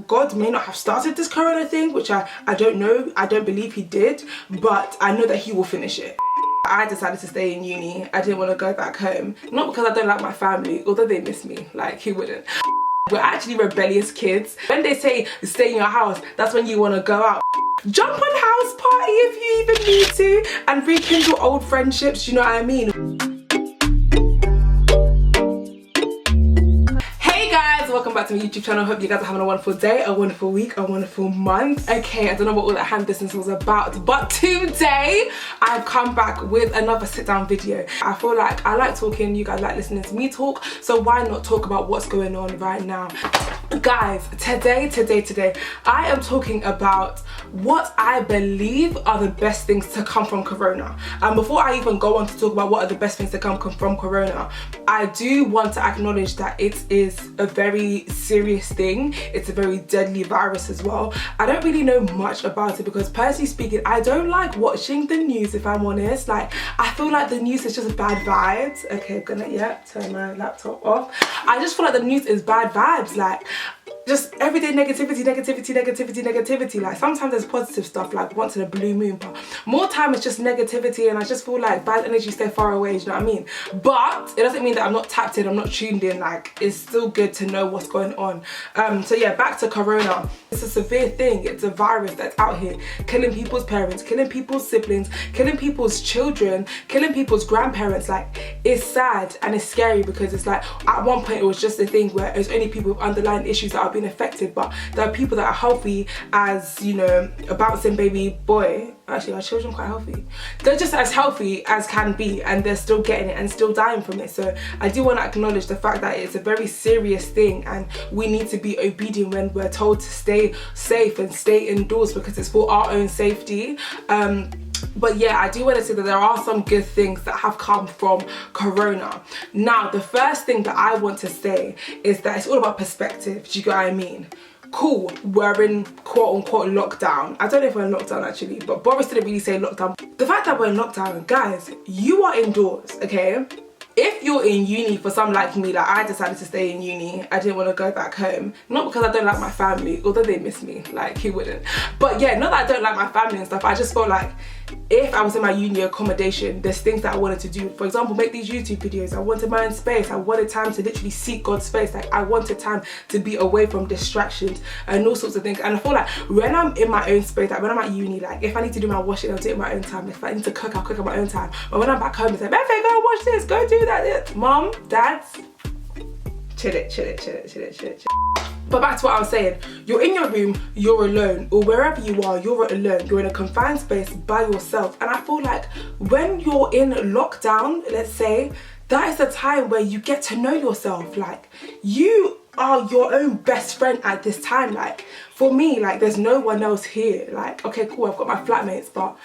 God may not have started this corona thing, which I don't know, I don't believe he did, but I know that he will finish it. I decided to stay in uni. I didn't want to go back home. Not because I don't like my family, although they miss me, like who wouldn't? We're actually rebellious kids. When they say stay in your house, that's when you want to go out. Jump on house party if you even need to and rekindle old friendships, you know what I mean? Welcome back to my YouTube channel. Hope you guys are having a wonderful day, a wonderful week, a wonderful month. Okay, I don't know what all that hand distance was about, but today I've come back with another sit down video. I feel like I like talking, you guys like listening to me talk, so why not talk about what's going on right now? Guys, today I am talking about what I believe are the best things to come from corona. And before I even go on to talk about what are the best things to come from corona, I do want to acknowledge that it is a very serious thing. It's a very deadly virus as well. I don't really know much about it because personally speaking, I don't like watching the news, if I'm honest. Like, I feel like the news is just bad vibes. Okay, I'm gonna turn my laptop off. I just feel like the news is bad vibes. Like, just everyday negativity. Like, sometimes there's positive stuff, like once in a blue moon, but more time it's just negativity, and I just feel like bad energy stay far away, you know what I mean? But it doesn't mean that I'm not tapped in, I'm not tuned in. Like, it's still good to know what's going on. So yeah, back to corona. It's a severe thing. It's a virus that's out here killing people's parents, killing people's siblings, killing people's children, killing people's grandparents. Like, it's sad and it's scary because it's like at one point it was just a thing where it's only people with underlying issues that are being affected, but there are people that are healthy as, you know, a bouncing baby boy. Actually, our children are quite healthy. They're just as healthy as can be, and they're still getting it and still dying from it. So I do want to acknowledge the fact that it's a very serious thing, and we need to be obedient when we're told to stay safe and stay indoors because it's for our own safety. But yeah, I do want to say that there are some good things that have come from corona. Now, the first thing that I want to say is that it's all about perspective. Do you get what I mean? Cool, we're in quote-unquote lockdown. I don't know if we're in lockdown actually, but Boris didn't really say lockdown. The fact that we're in lockdown, guys, you are indoors, okay? If you're in uni, for some like me, like I decided to stay in uni, I didn't want to go back home. Not because I don't like my family, although they miss me, like who wouldn't? But yeah, not that I don't like my family and stuff, I just felt like if I was in my uni accommodation, there's things that I wanted to do. For example, make these YouTube videos. I wanted my own space. I wanted time to literally seek God's face. Like, I wanted time to be away from distractions and all sorts of things. And I feel like when I'm in my own space, like when I'm at uni, like if I need to do my washing, I'll do it in my own time. If I need to cook, I'll cook at my own time. But when I'm back home, it's like, Mefe, go watch this, go do that. Mom, Dad, chill it. But back to what I was saying, you're in your room, you're alone, or wherever you are, you're alone, you're in a confined space by yourself. And I feel like when you're in lockdown, let's say, that is the time where you get to know yourself. Like, you are your own best friend at this time. Like, for me, like, there's no one else here. Like, okay, cool, I've got my flatmates, but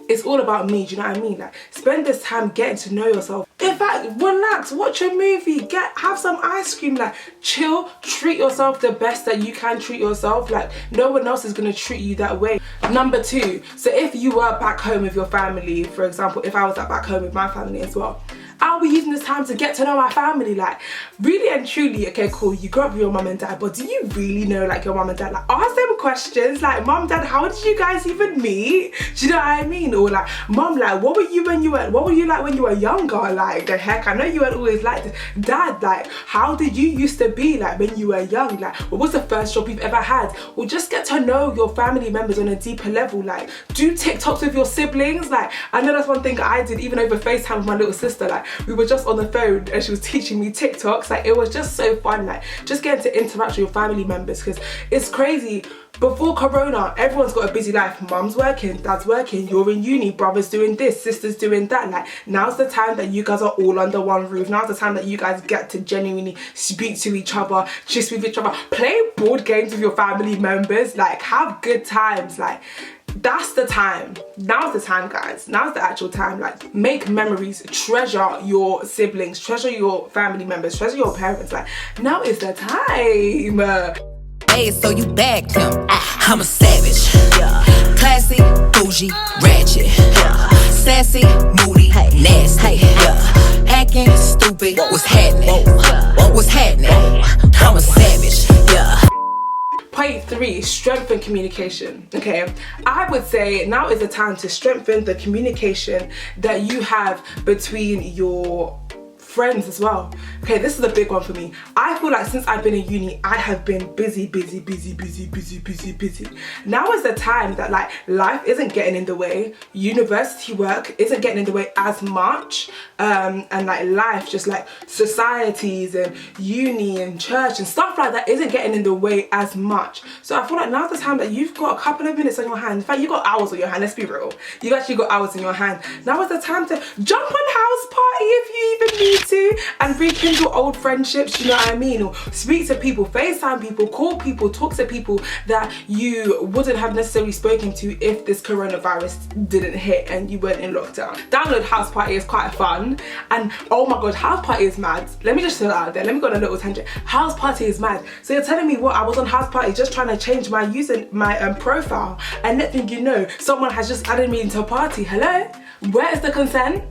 it's all about me, do you know what I mean? Like, spend this time getting to know yourself. In fact, relax, watch a movie, have some ice cream, like chill, treat yourself the best that you can treat yourself. Like, no one else is gonna treat you that way. Number two, so if you were back home with your family, for example, if I was back home with my family as well, I'll be using this time to get to know my family. Like, really and truly, okay, cool, you grew up with your mum and dad, but do you really know, like, your mum and dad? Like, ask them questions, like, mum, dad, how did you guys even meet? Do you know what I mean? Or like, mum, like, what were you like when you were younger? Like, the heck, I know you weren't always like this. Dad, like, how did you used to be, like, when you were young? Like, what was the first job you've ever had? Or just get to know your family members on a deeper level. Like, do TikToks with your siblings. Like, I know that's one thing I did, even over FaceTime with my little sister. Like, we were just on the phone and she was teaching me TikToks. Like, it was just so fun, like just getting to interact with your family members, because it's crazy. Before corona, everyone's got a busy life. Mum's working, dad's working, you're in uni, brother's doing this, sister's doing that. Like, now's the time that you guys are all under one roof. Now's the time that you guys get to genuinely speak to each other, just with each other, play board games with your family members, like have good times. Like, that's the time. Now's the time, guys. Now's the actual time. Like, make memories, treasure your siblings, treasure your family members, treasure your parents. Like, now is the time. Hey, so you bagged him. I'm a savage. Classy, bougie, ratchet. Sassy, moody, nasty. Acting stupid. What's happening? What's happening? I'm a savage. Point 3, strengthen communication. Okay, I would say now is the time to strengthen the communication that you have between your friends as well. Okay, this is a big one for me. I feel like since I've been in uni, I have been busy. Now is the time that like life isn't getting in the way, university work isn't getting in the way as much, and like life, just like societies and uni and church and stuff like that isn't getting in the way as much. So I feel like now's the time that you've got a couple of minutes on your hand. In fact, you've got hours on your hand, let's be real. You've actually got hours in your hand. Now is the time to jump on house party if you even need to, and rekindle old friendships, you know what I mean? Or speak to people, FaceTime people, call people, talk to people that you wouldn't have necessarily spoken to if this coronavirus didn't hit and you weren't in lockdown. Download house party is quite fun, and oh my god, house party is mad. Let me just throw that out there, let me go on a little tangent. House party is mad. So you're telling me what? I was on house party just trying to change my my profile, and next thing you know, someone has just added me into a party. Hello? Where is the consent?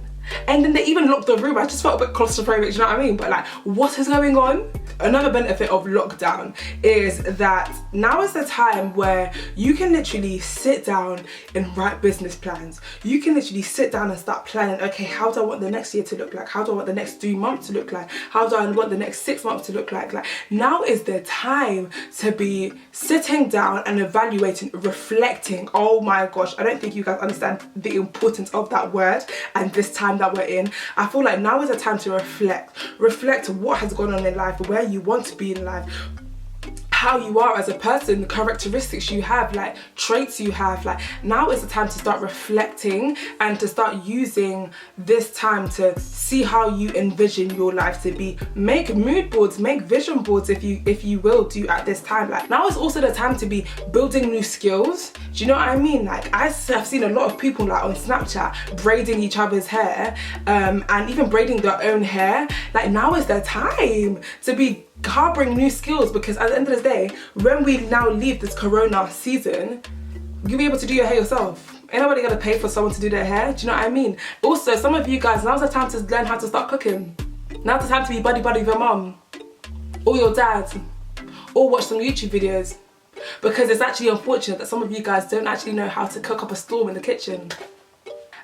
And then they even locked the room. I just felt a bit claustrophobic, you know what I mean? But like, what is going on? Another benefit of lockdown is that now is the time where you can literally sit down and write business plans. You can literally sit down and start planning, okay, how do I want the next year to look like? How do I want the next 3 months to look like? How do I want the next 6 months to look like? Like, now is the time to be sitting down and evaluating, reflecting. Oh my gosh, I don't think you guys understand the importance of that word and this time that we're in. I feel like now is the time to reflect what has gone on in life, where you want to be in life, how you are as a person, the characteristics you have, like traits you have. Like, now is the time to start reflecting and to start using this time to see how you envision your life to be. Make mood boards, make vision boards if you will do at this time. Like, now is also the time to be building new skills. Do you know what I mean? Like, I've seen a lot of people like on Snapchat braiding each other's hair, and even braiding their own hair. Like, now is the time to be harboring new skills, because at the end of the day, when we now leave this corona season, you'll be able to do your hair yourself. Ain't nobody gonna pay for someone to do their hair. Do you know what I mean? Also, some of you guys, now's the time to learn how to start cooking. Now's the time to be buddy with your mum or your dad, or watch some YouTube videos, because it's actually unfortunate that some of you guys don't actually know how to cook up a storm in the kitchen.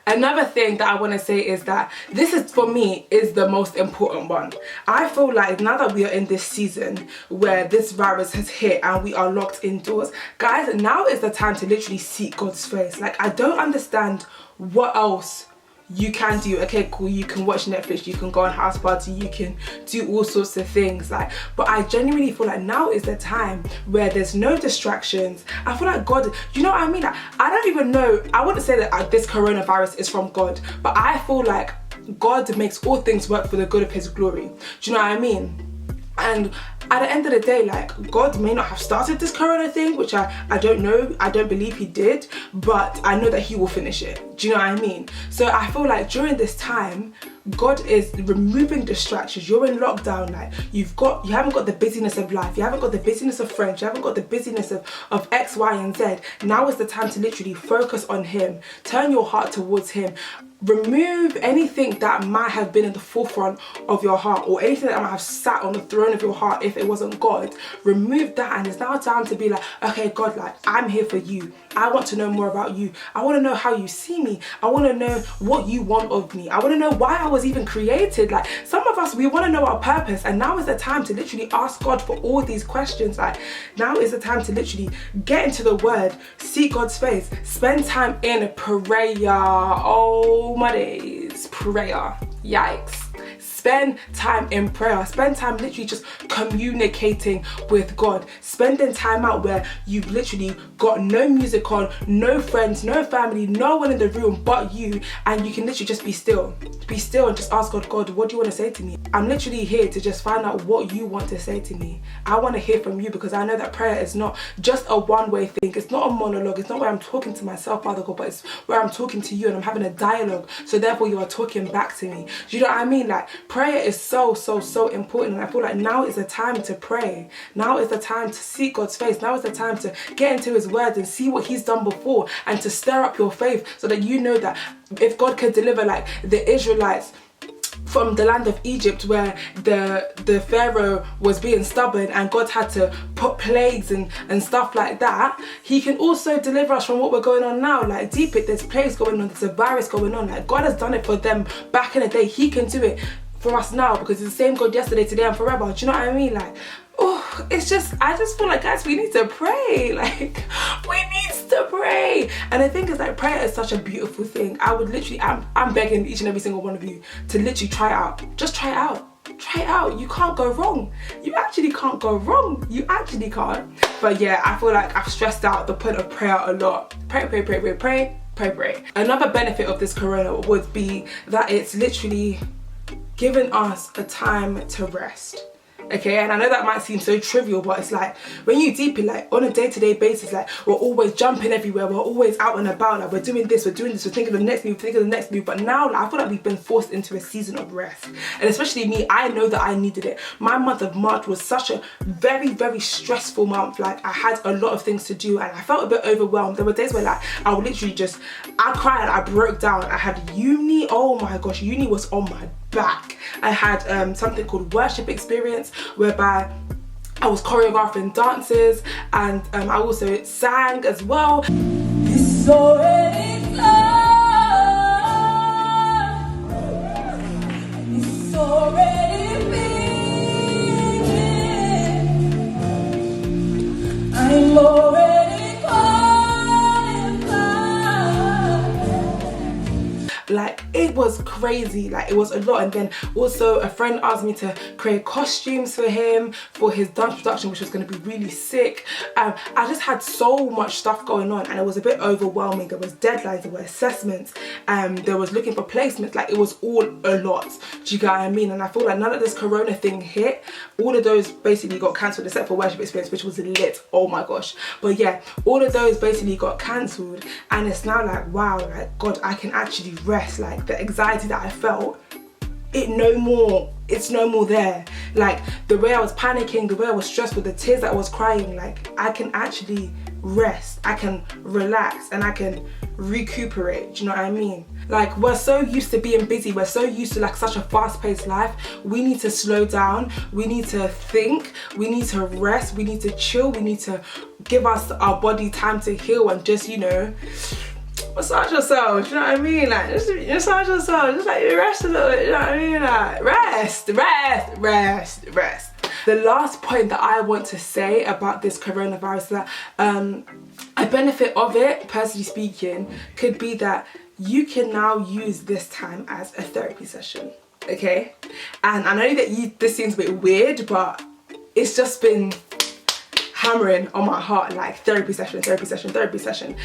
Another thing that I want to say is that this is, for me, is the most important one. I feel like now that we are in this season where this virus has hit and we are locked indoors, guys, now is the time to literally seek God's face. Like, I don't understand what else you can do. Okay, cool, you can watch Netflix, you can go on house party, you can do all sorts of things, like, but I genuinely feel like now is the time where there's no distractions. I feel like God, you know what I mean? Like, I don't even know, I wouldn't say that this coronavirus is from God, but I feel like God makes all things work for the good of his glory. Do you know what I mean? And at the end of the day, like, God may not have started this corona thing, which I don't know, I don't believe he did, but I know that he will finish it. Do you know what I mean? So I feel like during this time, God is removing distractions. You're in lockdown, like, you haven't got the busyness of life, you haven't got the busyness of friends, you haven't got the busyness of X, Y, and Z. Now is the time to literally focus on him, turn your heart towards him, remove anything that might have been in the forefront of your heart, or anything that might have sat on the throne of your heart if it wasn't God. Remove that, and it's now time to be like, okay, God, like, I'm here for you. I want to know more about you. I want to know how you see me. I want to know what you want of me. I want to know why I was even created. Like, some of us, we want to know our purpose, and now is the time to literally ask God for all these questions. Like, now is the time to literally get into the word, seek God's face, spend time in prayer. Oh my days, prayer. Yikes. Spend time in prayer. Spend time literally just communicating with God. Spending time out where you've literally got no music on, no friends, no family, no one in the room but you, and you can literally just be still. Be still and just ask God, God, what do you want to say to me? I'm literally here to just find out what you want to say to me. I want to hear from you, because I know that prayer is not just a one-way thing. It's not a monologue. It's not where I'm talking to myself, Father God, but it's where I'm talking to you and I'm having a dialogue. So therefore you are talking back to me. Do you know what I mean? Like, prayer is so important, and I feel like now is the time to pray. Now is the time to seek God's face. Now is the time to get into his word and see what he's done before, and to stir up your faith so that you know that if God can deliver like the Israelites from the land of Egypt, where the Pharaoh was being stubborn and God had to put plagues and stuff like that, he can also deliver us from what we're going on now. Like, deep it, there's plagues going on, there's a virus going on. Like, God has done it for them back in the day. He can do it for us now, because it's the same God yesterday, today and forever. Do you know what I mean? Like, oh, it's just, I just feel like, guys, we need to pray. Like, we need to pray. And the thing is, like, prayer is such a beautiful thing. I would literally, I'm begging each and every single one of you to literally try it out. Just try it out. Try it out. You can't go wrong. You actually can't go wrong. You actually can't. But yeah, I feel like I've stressed out the point of prayer a lot. Pray, pray, pray, pray, pray, pray, pray. Another benefit of this corona would be that it's literally giving us a time to rest. Okay, and I know that might seem so trivial, but it's like, when you deep in, like, on a day-to-day basis, like, we're always jumping everywhere, we're always out and about, like, we're doing this, we're thinking of the next move, thinking of the next move. But now, like, I feel like we've been forced into a season of rest. And especially me, I know that I needed it. My month of March was such a very, very stressful month. Like, I had a lot of things to do and I felt a bit overwhelmed. There were days where, like, I would literally just, I cried, I broke down. I had uni, oh my gosh, uni was on my back. I had something called worship experience, whereby I was choreographing dances, and I also sang as well. It's already done. It's already been. I'm already qualified. Like, it was crazy. Like, it was a lot. And then also a friend asked me to create costumes for him for his dance production, which was going to be really sick. I just had so much stuff going on and it was a bit overwhelming. There was deadlines, there were assessments, there was looking for placements. Like, it was all a lot. Do you get what I mean? And I feel like none of this corona thing hit. All of those basically got cancelled except for worship experience, which was lit. Oh my gosh. But yeah, all of those basically got cancelled, and it's now like, wow, like, God, I can actually rest. Like, the anxiety that I felt, it's no more there. Like, the way I was panicking, the way I was stressed, with the tears that I was crying, like, I can actually rest, I can relax, and I can recuperate. Do you know what I mean? Like, we're so used to being busy, we're so used to, like, such a fast-paced life. We need to slow down, we need to think, we need to rest, we need to chill, we need to give our body time to heal and just, you know, massage yourself. Do you know what I mean? Like, just massage yourself, just like rest a little bit. Do you know what I mean? Like, rest, rest, rest, rest. The last point that I want to say about this coronavirus, that a benefit of it, personally speaking, could be that you can now use this time as a therapy session. Okay, and I know that this seems a bit weird, but it's just been hammering on my heart, like, therapy session, therapy session, therapy session,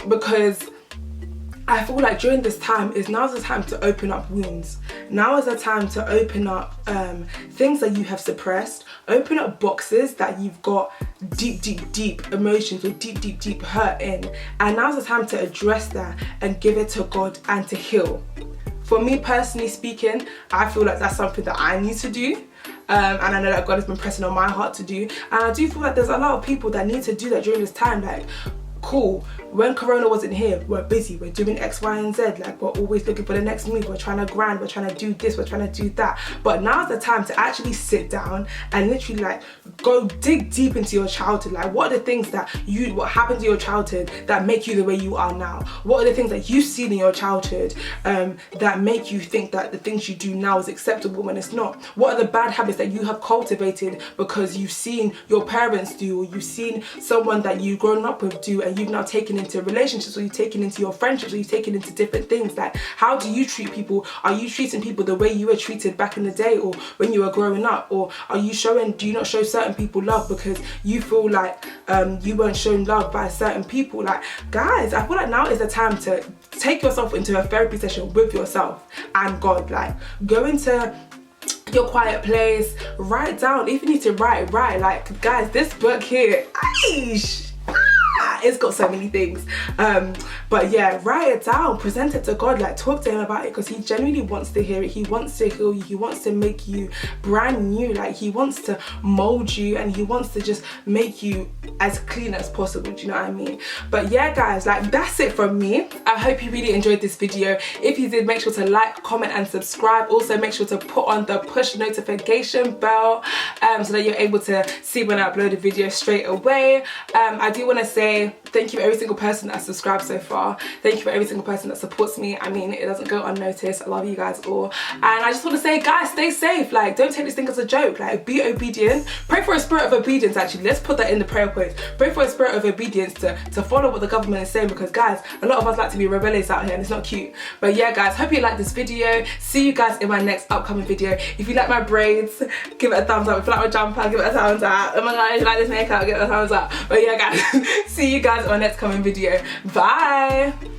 because I feel like during this time now's the time to open up wounds. Now is the time to open up things that you have suppressed, open up boxes that you've got deep emotions or deep hurt in, and now's the time to address that and give it to God and to heal. For me personally speaking, I feel like that's something that I need to do. And I know that God has been pressing on my heart to do, and I do feel like there's a lot of people that need to do that during this time. Like, cool, when corona wasn't here, we're busy, we're doing X, Y, and Z, like, we're always looking for the next move, we're trying to grind, we're trying to do this, we're trying to do that. But now's the time to actually sit down and literally, like, go dig deep into your childhood. Like, what are the things that what happened to your childhood that make you the way you are now? What are the things that you've seen in your childhood that make you think that the things you do now is acceptable when it's not? What are the bad habits that you have cultivated because you've seen your parents do, or you've seen someone that you've grown up with do, and you've now taken into relationships, or you've taken into your friendships, or you've taken into different things? Like, how do you treat people? Are you treating people the way you were treated back in the day, or when you were growing up? Or do you not show certain people love because you feel like you weren't shown love by certain people? Like, guys, I feel like now is the time to take yourself into a therapy session with yourself and God. Like, go into your quiet place, write down. If you need to write. Like, guys, this book here, it's got so many things. But yeah, write it down, present it to God, like talk to him about it, because he genuinely wants to hear it. He wants to heal you, he wants to make you brand new, like he wants to mold you, and he wants to just make you as clean as possible. Do you know what I mean? But yeah guys, like that's it from me. I hope you really enjoyed this video. If you did, make sure to like, comment and subscribe. Also make sure to put on the push notification bell so that you're able to see when I upload a video straight away. I do want to say thank you for every single person that subscribed so far. Thank you for every single person that supports me. I mean, it doesn't go unnoticed. I love you guys all, and I just want to say, guys, stay safe. Like, don't take this thing as a joke. Like, be obedient. Pray for a spirit of obedience. Actually, let's put that in the prayer points. Pray for a spirit of obedience to follow what the government is saying, because guys, a lot of us like to be rebellious out here and it's not cute. But yeah guys, hope you liked this video. See you guys in my next upcoming video. If you like my braids, give it a thumbs up. If you like my jumper, give it a thumbs up. Oh my god, if you like this makeup, give it a thumbs up. But yeah guys, see you guys in my next coming video. Bye.